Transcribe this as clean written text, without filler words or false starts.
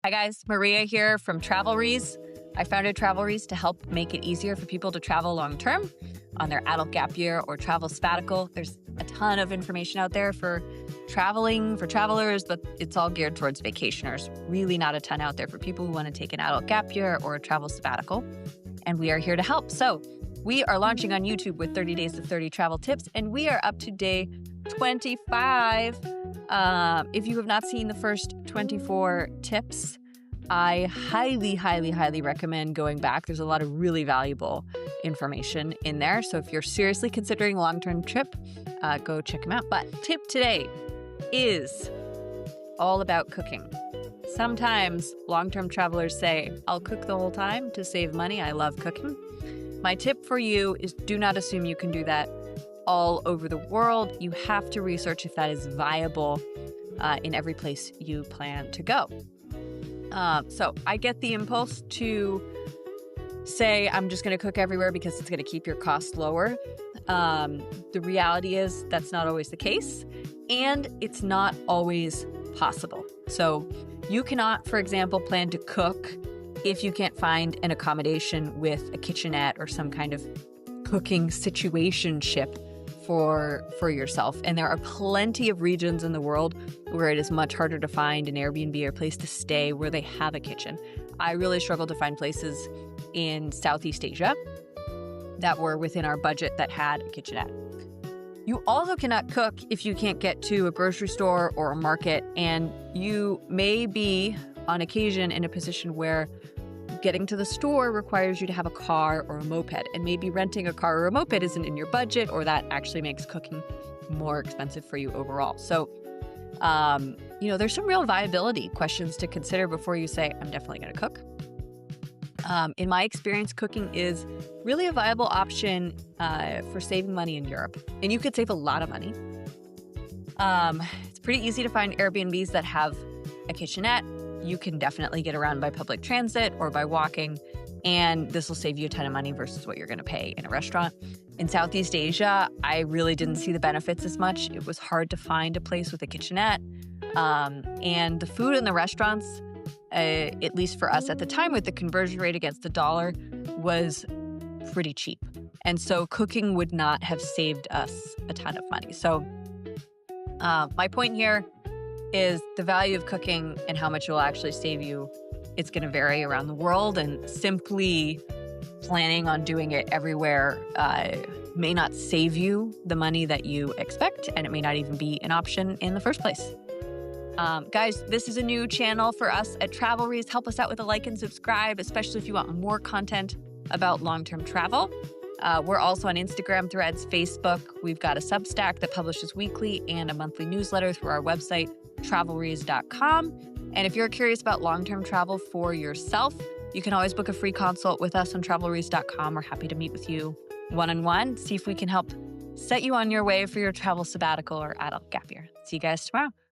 Hi guys, Maria here from Travelries. I founded Travelries to help make it easier for people to travel long term on their adult gap year or travel sabbatical. There's a ton of information out there for traveling, for travelers, but it's all geared towards vacationers. Really not a ton out there for people who want to take an adult gap year or a travel sabbatical. And we are here to help. So we are launching on YouTube with 30 Days to 30 Travel Tips, and we are up to day 25. If you have not seen the first 24 tips, I highly recommend going back. There's a lot of really valuable information in there. So if you're seriously considering a long-term trip, go check them out. But tip today is all about cooking. Sometimes long-term travelers say, I'll cook the whole time to save money. I love cooking. My tip for you is do not assume you can do that all over the world. You have to research if that is viable in every place you plan to go. So I get the impulse to say I'm just going to cook everywhere because it's going to keep your costs lower. The reality is that's not always the case, and it's not always possible. So you cannot, for example, plan to cook if you can't find an accommodation with a kitchenette or some kind of cooking situationship for yourself. And there are plenty of regions in the world where it is much harder to find an Airbnb or place to stay where they have a kitchen. I really struggled to find places in Southeast Asia that were within our budget that had a kitchenette. You also cannot cook if you can't get to a grocery store or a market, and you may be on occasion in a position where getting to the store requires you to have a car or a moped, and maybe renting a car or a moped isn't in your budget, or that actually makes cooking more expensive for you overall. So, there's some real viability questions to consider before you say, I'm definitely going to cook. In my experience, cooking is really a viable option for saving money in Europe, and you could save a lot of money. It's pretty easy to find Airbnbs that have a kitchenette. You can definitely get around by public transit or by walking, and this will save you a ton of money versus what you're going to pay in a restaurant. In Southeast Asia, I really didn't see the benefits as much. It was hard to find a place with a kitchenette, and the food in the restaurants, at least for us at the time with the conversion rate against the dollar, was pretty cheap. And so cooking would not have saved us a ton of money. So my point here is the value of cooking and how much it will actually save you. It's going to vary around the world, and simply planning on doing it everywhere may not save you the money that you expect, and it may not even be an option in the first place. Guys, this is a new channel for us at Travelries. Help us out with a like and subscribe, especially if you want more content about long-term travel. We're also on Instagram, Threads, Facebook. We've got a Substack that publishes weekly and a monthly newsletter through our website, travelries.com. And if you're curious about long-term travel for yourself, you can always book a free consult with us on travelries.com. We're happy to meet with you one-on-one, see if we can help set you on your way for your travel sabbatical or adult gap year. See you guys tomorrow.